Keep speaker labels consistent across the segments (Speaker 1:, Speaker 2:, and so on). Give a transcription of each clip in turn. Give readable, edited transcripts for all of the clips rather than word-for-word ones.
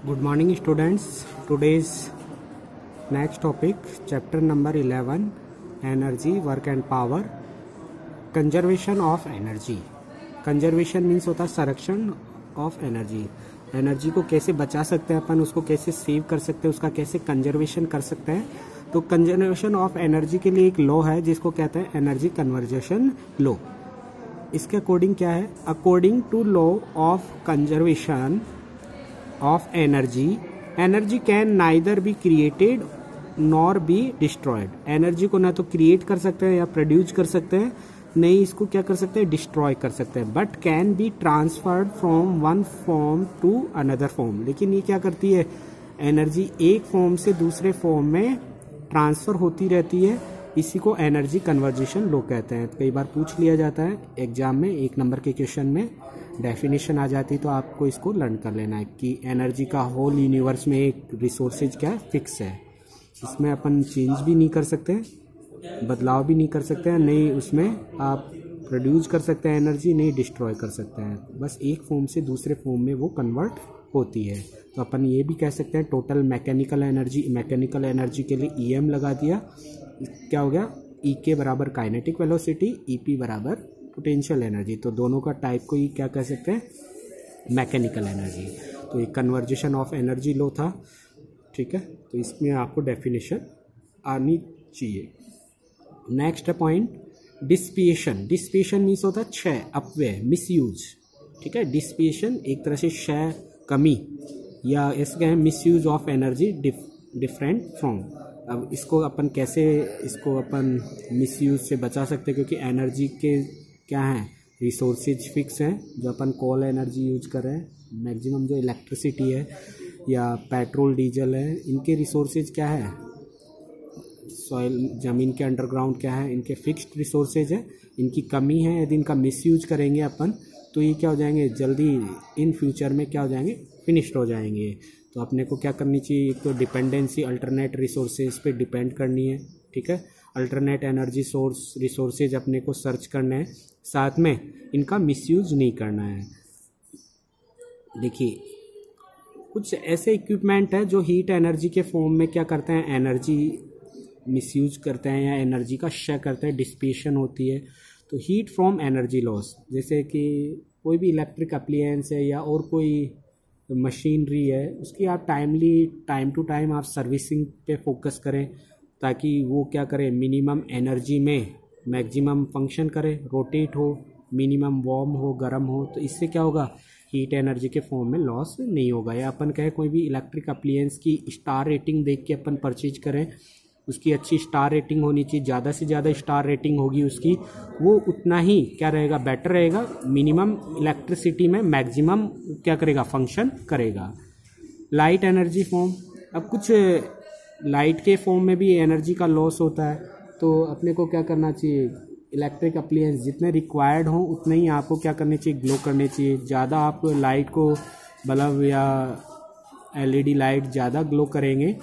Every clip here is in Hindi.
Speaker 1: Good morning students. Today's next topic chapter number 11 energy, work and power. Conservation of energy. Conservation means होता है संरक्षण of energy. एनर्जी को कैसे बचा सकते हैं अपन, उसको कैसे सेव कर सकते हैं, उसका कैसे कंजर्वेशन कर सकते हैं. तो कंजर्वेशन ऑफ एनर्जी के लिए एक लॉ है जिसको कहते हैं एनर्जी कन्वर्जेशन लॉ. इसके अकॉर्डिंग क्या है, according to law of conservation of energy can neither be created nor be destroyed. Energy को ना तो क्रिएट कर सकते हैं या प्रोड्यूस कर सकते हैं, नहीं इसको क्या कर सकते हैं, डिस्ट्रॉय कर सकते हैं. But can be transferred from one form to another form. लेकिन ये क्या करती है, एनर्जी एक फॉर्म से दूसरे फॉर्म में ट्रांसफर होती रहती है. इसी को एनर्जी कन्वर्जेशन लॉ कहते हैं. कई बार पूछ लिया जाता है एग्जाम में, एक नंबर के क्वेश्चन में डेफिनेशन आ जाती, तो आपको इसको लर्न कर लेना है कि एनर्जी का होल यूनिवर्स में एक रिसोर्सेज क्या है, फिक्स है. इसमें अपन चेंज भी नहीं कर सकते, बदलाव भी नहीं कर सकते हैं, नहीं उसमें आप प्रोड्यूस कर सकते हैं एनर्जी, नहीं डिस्ट्रॉय कर सकते हैं. बस एक फॉर्म से दूसरे फॉर्म में वो कन्वर्ट होती है. तो अपन ये भी कह सकते हैं टोटल मैकेनिकल एनर्जी के लिए EM लगा दिया, क्या हो गया, EK बराबर काइनेटिक वेलोसिटी, EP बराबर पोटेंशियल एनर्जी. तो दोनों का टाइप को ही क्या कह सकते हैं, मैकेनिकल एनर्जी. तो एक कन्वर्जेशन ऑफ एनर्जी लो था, ठीक है. तो इसमें आपको डेफिनेशन आनी चाहिए. Next point, dissipation. Dissipation means होता है क्षय, अपव्यय, मिसयूज, ठीक है. डिस्पिएशन एक तरह से क्षय, कमी, या इसके हैं misuse of energy different from. अब इसको अपन कैसे इसको अपन मिसयूज से बचा सकते हैं, क्योंकि एनर्जी के क्या हैं, रिसोर्सेज फिक्स हैं. जो अपन कोल एनर्जी यूज कर रहे हैं, मैक्सिमम जो इलेक्ट्रिसिटी है या पेट्रोल डीजल है, इनके रिसोर्सेज क्या है, सॉइल, ज़मीन के अंडरग्राउंड क्या है, इनके फिक्स्ड रिसोर्सेज है. इनकी कमी है, यदि इनका मिसयूज करेंगे अपन तो ये क्या हो जाएंगे, जल्दी इन फ्यूचर में क्या हो जाएंगे, फिनिश्ड हो जाएंगे. तो अपने को क्या करनी चाहिए, एक तो डिपेंडेंसी अल्टरनेट रिसोर्सेज पे डिपेंड करनी है, ठीक है. अल्टरनेट एनर्जी सोर्स रिसोर्सेज अपने को सर्च करना है, साथ में इनका मिसयूज नहीं करना है. देखिए कुछ ऐसे इक्विपमेंट है जो हीट एनर्जी के फॉर्म में क्या करते हैं, एनर्जी मिसयूज करते हैं या एनर्जी का क्षय करते हैं, डिस्पेशन होती है. तो हीट फ्रॉम एनर्जी लॉस, जैसे कि कोई भी इलेक्ट्रिक अप्लायंस है या और कोई मशीनरी है, उसकी आप टाइम टू टाइम आप सर्विसिंग पे फोकस करें, ताकि वो क्या करे, मिनिमम एनर्जी में मैक्सिमम फंक्शन करे, रोटेट हो, मिनिमम वार्म हो, गर्म हो. तो इससे क्या होगा, हीट एनर्जी के फॉर्म में लॉस नहीं होगा. या अपन कहें कोई भी इलेक्ट्रिक अप्लायंस की स्टार रेटिंग देख के अपन परचेज करें, उसकी अच्छी स्टार रेटिंग होनी चाहिए, ज़्यादा से ज़्यादा स्टार रेटिंग होगी उसकी, वो उतना ही क्या रहेगा, बेटर रहेगा, मिनिमम इलेक्ट्रिसिटी में मैक्सिमम क्या करेगा, फंक्शन करेगा. लाइट एनर्जी फॉर्म, अब कुछ लाइट के फॉर्म में भी एनर्जी का लॉस होता है. तो अपने को क्या करना चाहिए, इलेक्ट्रिक अप्लायंस जितने रिक्वायर्ड हों उतने ही आपको क्या करने चाहिए, ग्लो करने चाहिए. ज़्यादा आप लाइट को, बल्ब या LED लाइट ज़्यादा ग्लो करेंगे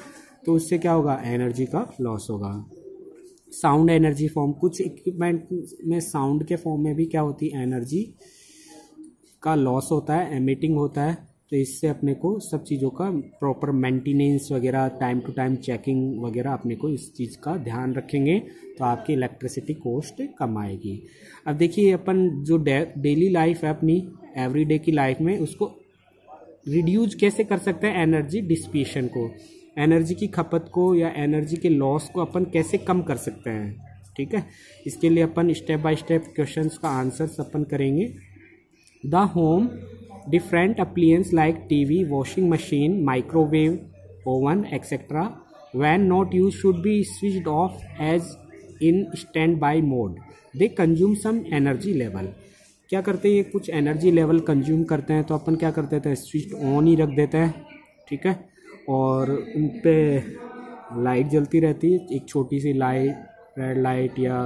Speaker 1: तो उससे क्या होगा, एनर्जी का लॉस होगा. साउंड एनर्जी फॉर्म, कुछ इक्विपमेंट में साउंड के फॉर्म में भी क्या होती है, एनर्जी का लॉस होता है, एमिटिंग होता है. तो इससे अपने को सब चीज़ों का प्रॉपर मेंटेनेंस वगैरह, टाइम टू टाइम चेकिंग वगैरह, अपने को इस चीज़ का ध्यान रखेंगे तो आपकी इलेक्ट्रिसिटी कॉस्ट कम आएगी. अब देखिए अपन जो डेली लाइफ है अपनी, एवरीडे की लाइफ में, उसको रिड्यूस कैसे कर सकते हैं, एनर्जी डिसिपेशन को, एनर्जी की खपत को या एनर्जी के लॉस को अपन कैसे कम कर सकते हैं, ठीक है. इसके लिए अपन स्टेप बाय स्टेप क्वेश्चंस का आंसर्स अपन करेंगे. The home different appliance like TV, washing machine, microwave, oven etcetera when not use should be switched off as in stand by mode. They consume some energy level. क्या करते हैं, ये कुछ एनर्जी लेवल कंज्यूम करते हैं, तो अपन क्या कर देते हैं, स्विच ऑन ही रख देते हैं, ठीक है. और उन पे लाइट जलती रहती है, एक छोटी सी लाइट, रेड लाइट या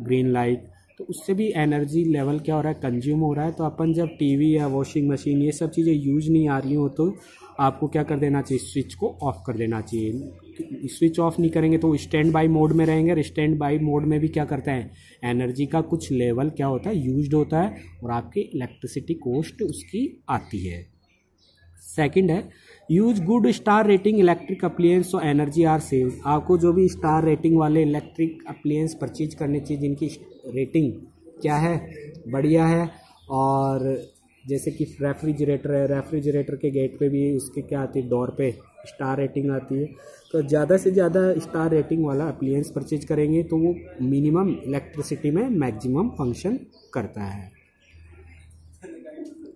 Speaker 1: ग्रीन लाइट, तो उससे भी एनर्जी लेवल क्या हो रहा है, कंज्यूम हो रहा है. तो अपन जब टीवी या वॉशिंग मशीन ये सब चीज़ें यूज नहीं आ रही हो तो आपको क्या कर देना चाहिए, स्विच को ऑफ कर देना चाहिए. स्विच ऑफ नहीं करेंगे तो स्टैंड बाई मोड में रहेंगे, और स्टैंड बाई मोड में भी क्या करते हैं, एनर्जी का कुछ लेवल क्या होता है, यूज्ड होता है, और आपकी इलेक्ट्रिसिटी कॉस्ट उसकी आती है. सेकंड है use good star rating electric appliance so energy are save. आपको जो भी स्टार रेटिंग वाले इलेक्ट्रिक अप्लायंस परचेज करने चाहिए जिनकी रेटिंग क्या है, बढ़िया है। और जैसे कि रेफ्रिजरेटर है, रेफ्रिजरेटर के गेट पे भी उसके क्या आती है, डोर पे स्टार रेटिंग आती है। तो ज़्यादा से ज़्यादा स्टार रेटिंग वाला अप्लायंस परचेज करेंगे तो वो मिनिमम इलेक्ट्रिसिटी में मैक्सिमम फंक्शन करता है।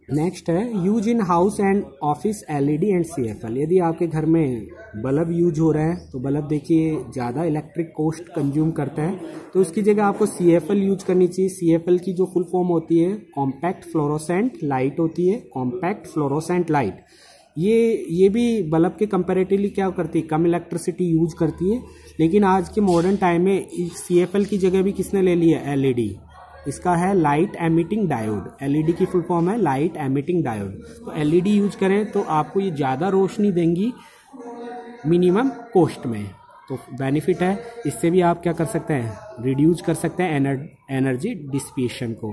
Speaker 1: नेक्स्ट है use in house and office LED and CFL. यदि आपके घर में बल्ब यूज हो रहा है तो बल्ब देखिए ज़्यादा इलेक्ट्रिक कॉस्ट कंज्यूम करता है, तो उसकी जगह आपको सीएफएल यूज करनी चाहिए। सीएफएल की जो फुल फॉर्म होती है कॉम्पैक्ट फ्लोरोसेंट लाइट होती है, कॉम्पैक्ट फ्लोरोसेंट लाइट। ये भी बल्ब के कंपैरेटिवली क्या करती है, कम इलेक्ट्रिसिटी यूज करती है। लेकिन आज के मॉडर्न टाइम में सीएफएल की जगह भी किसने ले ली है, एलईडी। इसका है लाइट एमिटिंग डायोड। एलईडी की फुल फॉर्म है लाइट एमिटिंग डायोड। तो एलईडी यूज करें तो आपको ये ज़्यादा रोशनी देंगी मिनिमम कॉस्ट में, तो बेनिफिट है। इससे भी आप क्या कर सकते हैं, रिड्यूस कर सकते हैं एनर्जी डिसिपेशन को।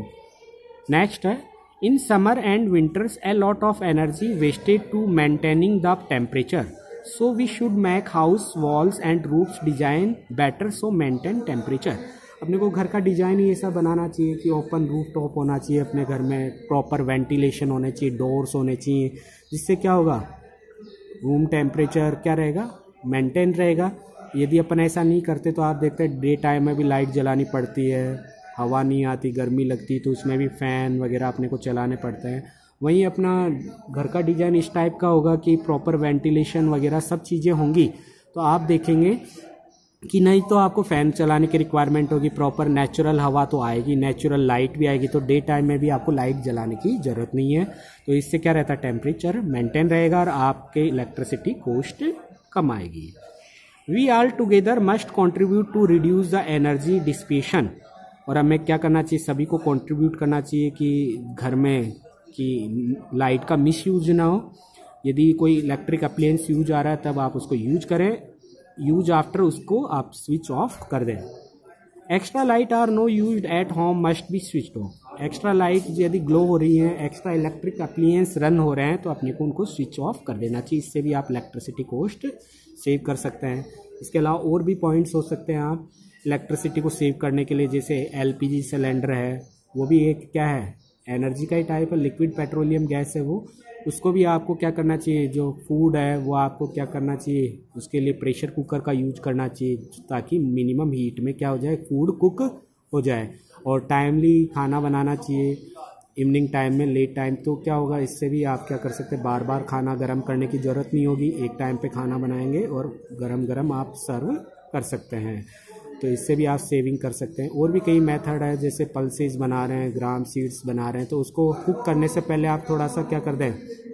Speaker 1: नेक्स्ट है in summer and winters a lot of energy wasted to maintaining the temperature, so we should make house walls and roofs design better so maintain temperature. अपने को घर का डिजाइन ही ऐसा बनाना चाहिए कि ओपन रूफ टॉप होना चाहिए अपने घर में, प्रॉपर वेंटिलेशन होने चाहिए, डोर्स होने चाहिए, जिससे क्या होगा, रूम टेम्परेचर क्या रहेगा, मेंटेन रहेगा। यदि अपन ऐसा नहीं करते तो आप देखते हैं डे टाइम में भी लाइट जलानी पड़ती है, हवा नहीं आती, गर्मी लगती, तो उसमें भी फ़ैन वगैरह अपने को चलाने पड़ते हैं। वहीं अपना घर का डिज़ाइन इस टाइप का होगा कि प्रॉपर वेंटिलेशन वगैरह सब चीज़ें होंगी, तो आप देखेंगे कि नहीं तो आपको फ़ैन चलाने की रिक्वायरमेंट होगी, प्रॉपर नेचुरल हवा तो आएगी, नेचुरल लाइट भी आएगी, तो डे टाइम में भी आपको लाइट जलाने की ज़रूरत नहीं है। तो इससे क्या रहता है, टेम्परेचर मेंटेन रहेगा और आपके इलेक्ट्रिसिटी कॉस्ट कम आएगी। We all together must contribute to reduce the energy dissipation. और हमें क्या करना चाहिए, सभी को कॉन्ट्रीब्यूट करना चाहिए कि घर में कि लाइट का मिस यूज ना हो। यदि कोई इलेक्ट्रिक अप्लायंस यूज आ रहा है तब आप उसको यूज करें, यूज आफ्टर उसको आप स्विच ऑफ कर दें। Extra light are no used at home must be switched off. Extra light यदि ग्लो हो रही है, एक्स्ट्रा इलेक्ट्रिक अप्लायंस रन हो रहे हैं तो अपने को उनको स्विच ऑफ कर देना चाहिए। इससे भी आप इलेक्ट्रिसिटी कॉस्ट सेव कर सकते हैं। इसके अलावा और भी पॉइंट्स हो सकते हैं आप इलेक्ट्रिसिटी को सेव करने के लिए, जैसे एलपीजी सिलेंडर है, वो भी एक क्या है, एनर्जी का ही टाइप है, लिक्विड पेट्रोलियम गैस है वो। उसको भी आपको क्या करना चाहिए, जो फूड है वो आपको क्या करना चाहिए, उसके लिए प्रेशर कुकर का यूज करना चाहिए ताकि मिनिमम हीट में क्या हो जाए, फूड कुक हो जाए। और टाइमली खाना बनाना चाहिए, इवनिंग टाइम में, लेट टाइम, तो क्या होगा, इससे भी आप क्या कर सकते हैं, बार बार खाना गर्म करने की ज़रूरत नहीं होगी, एक टाइम पे खाना बनाएंगे और गरम गरम आप सर्व कर सकते हैं। तो इससे भी आप सेविंग कर सकते हैं। और भी कई मेथड है, जैसे पल्सेस बना रहे हैं, ग्राम सीड्स बना रहे हैं, तो उसको कुक करने से पहले आप थोड़ा सा क्या कर दें,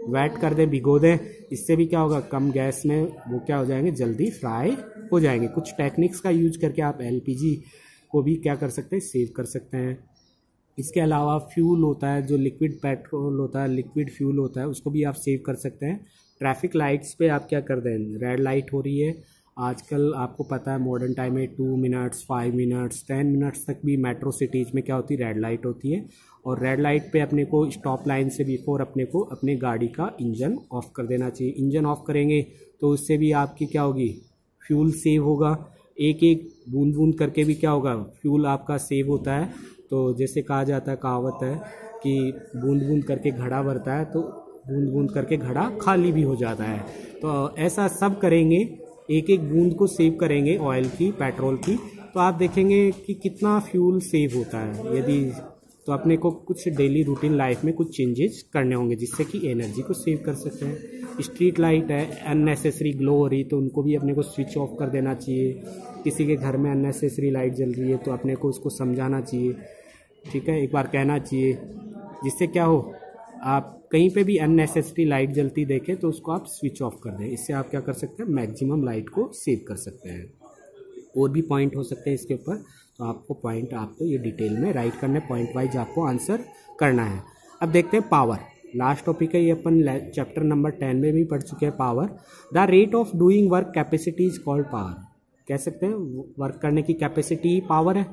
Speaker 1: वेट कर दें, भिगो दें। इससे भी क्या होगा, कम गैस में वो क्या हो जाएंगे, जल्दी फ्राई हो जाएंगे। कुछ टेक्निक्स का यूज करके आप एलपीजी को भी क्या कर सकते हैं, सेव कर सकते हैं। इसके अलावा फ्यूल होता है, जो लिक्विड पेट्रोल होता है, लिक्विड फ्यूल होता है, उसको भी आप सेव कर सकते हैं। ट्रैफिक लाइट्स पे आप क्या कर दें, रेड लाइट हो रही है आजकल, आपको पता है मॉडर्न टाइम में 2 मिनट्स, 5 मिनट्स, 10 मिनट्स तक भी मेट्रो सिटीज़ में क्या होती है, रेड लाइट होती है। और रेड लाइट पे अपने को स्टॉप लाइन से बिफोर अपने को अपने गाड़ी का इंजन ऑफ कर देना चाहिए। इंजन ऑफ करेंगे तो उससे भी आपकी क्या होगी, फ्यूल सेव होगा। एक एक बूंद बूंद करके भी क्या होगा, फ्यूल आपका सेव होता है। तो जैसे कहा जाता है, कहावत है कि बूंद बूंद करके घड़ा भरता है, तो बूंद बूंद करके घड़ा खाली भी हो जाता है। तो ऐसा सब करेंगे, एक एक बूंद को सेव करेंगे ऑयल की, पेट्रोल की, तो आप देखेंगे कि कितना फ्यूल सेव होता है। यदि तो अपने को कुछ डेली रूटीन लाइफ में कुछ चेंजेस करने होंगे जिससे कि एनर्जी को सेव कर सकते हैं। स्ट्रीट लाइट है, अननेसेसरी ग्लो हो रही तो उनको भी अपने को स्विच ऑफ कर देना चाहिए। किसी के घर में अननेसेसरी लाइट जल रही है तो अपने को उसको समझाना चाहिए, ठीक है, एक बार कहना चाहिए, जिससे क्या हो, आप कहीं पे भी अननेसेसरी लाइट जलती देखें तो उसको आप स्विच ऑफ कर दें। इससे आप क्या कर सकते हैं, मैक्सिमम लाइट को सेव कर सकते हैं। और भी पॉइंट हो सकते हैं इसके ऊपर, तो आपको पॉइंट आपको ये डिटेल में राइट करने, पॉइंट वाइज आपको आंसर करना है। अब देखते हैं पावर, लास्ट टॉपिक है ये, अपन चैप्टर नंबर 10 में भी पढ़ चुके हैं। Power, the rate of doing work capacity is called power. कह सकते हैं वर्क करने की कैपेसिटी ही पावर है,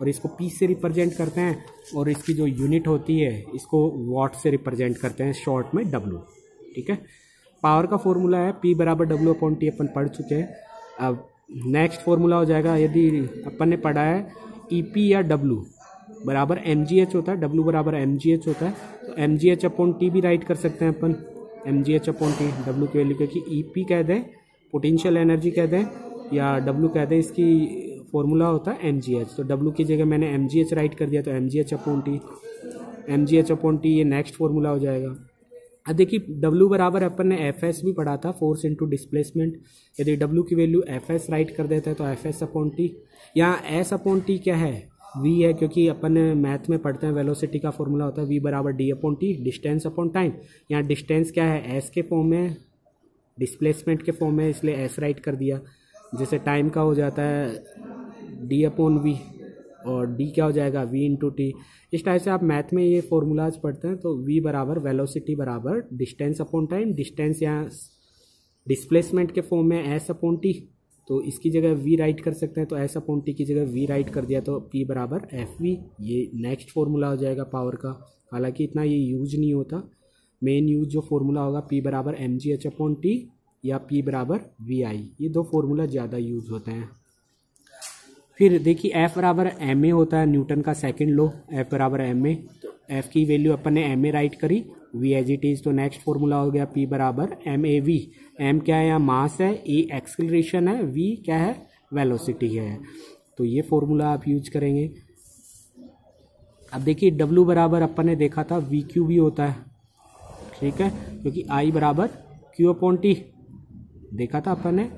Speaker 1: और इसको पी से रिप्रेजेंट करते हैं, और इसकी जो यूनिट होती है इसको वॉट से रिप्रेजेंट करते हैं, शॉर्ट में डब्ल्यू, ठीक है। पावर का फॉर्मूला है P बराबर W/T, अपन पढ़ चुके हैं। अब नेक्स्ट फॉर्मूला हो जाएगा, यदि अपन ने पढ़ा है EP या W बराबर mgh होता है, W बराबर mgh होता है, तो mgh/T भी राइट कर सकते हैं अपन, mgh/T W की वैल्यू, क्योंकि EP कह दें पोटेंशियल एनर्जी कह दें या W कह दें, इसकी फॉर्मूला होता है mgh, तो W की जगह मैंने mgh राइट कर दिया, तो mgh/T ये नेक्स्ट फॉर्मूला हो जाएगा। अब देखिए W बराबर अपन ने Fs भी पढ़ा था, फोर्स इनटू डिस्प्लेसमेंट। यदि W की वैल्यू Fs राइट कर देते हैं तो Fs/T, यहाँ S/T क्या है, V है, क्योंकि अपन मैथ में पढ़ते हैं वेलोसिटी का फॉर्मूला होता है V बराबर D/T, डिस्टेंस अपॉन टाइम। यहाँ डिस्टेंस क्या है, S के फॉर्म में, डिस्प्लेसमेंट के फॉर्म में, इसलिए S राइट कर दिया। जैसे टाइम का हो जाता है D/V और D क्या हो जाएगा V/T। इस टाइप से आप मैथ में ये फॉर्मूलाज पढ़ते हैं। तो V बराबर वेलोसिटी बराबर डिस्टेंस अपॉन टाइम, डिस्टेंस यहाँ डिस्प्लेसमेंट के फॉर्म में S/T, तो इसकी जगह V राइट कर सकते हैं, तो S/T की जगह V राइट कर दिया, तो P बराबर FV, ये नेक्स्ट फॉर्मूला हो जाएगा पावर का। हालांकि इतना ये यूज नहीं होता, मेन यूज जो फॉर्मूला होगा P बराबर mgh/T या P बराबर VI, ये दो फॉर्मूला ज़्यादा यूज होते हैं। फिर देखिए F बराबर ma होता है, न्यूटन का सेकंड लॉ, F बराबर ma, तो F की वैल्यू अपन ने ma राइट करी, V एज इट इज, तो नेक्स्ट फॉर्मूला हो गया P बराबर mav। m क्या है, यहाँ मास है, a एक्सेलरेशन है, v क्या है, वेलोसिटी है, तो ये फॉर्मूला आप यूज करेंगे। अब देखिए W बराबर अपन ने देखा था VQ भी होता है, ठीक है, क्योंकि I बराबर Q/T देखा था अपन ने।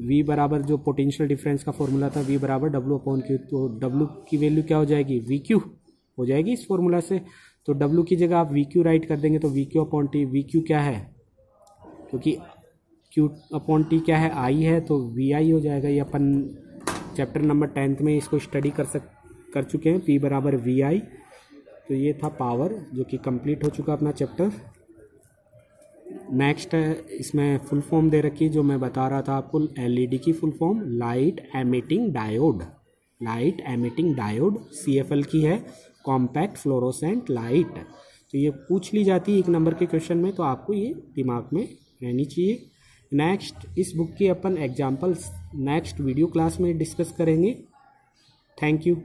Speaker 1: V बराबर जो पोटेंशियल डिफरेंस का फॉर्मूला था V बराबर W/Q, तो W की वैल्यू क्या हो जाएगी, VQ हो जाएगी इस फॉर्मूला से। तो W की जगह आप VQ राइट कर देंगे, तो VQ/T, VQ क्या है, क्योंकि Q/T क्या है, I है, तो VI हो जाएगा। ये अपन चैप्टर नंबर 10 में इसको स्टडी कर चुके हैं, P बराबर VI। तो ये था पावर, जो कि कंप्लीट हो चुका अपना चैप्टर। नेक्स्ट इसमें फुल फॉर्म दे रखी, जो मैं बता रहा था आपको, LED की full form light emitting diode, light emitting diode, CFL की है कॉम्पैक्ट फ्लोरोसेंट लाइट। तो ये पूछ ली जाती है एक नंबर के क्वेश्चन में, तो आपको ये दिमाग में रहनी चाहिए। नेक्स्ट इस बुक की अपन एग्जाम्पल्स नेक्स्ट वीडियो क्लास में डिस्कस करेंगे। Thank you.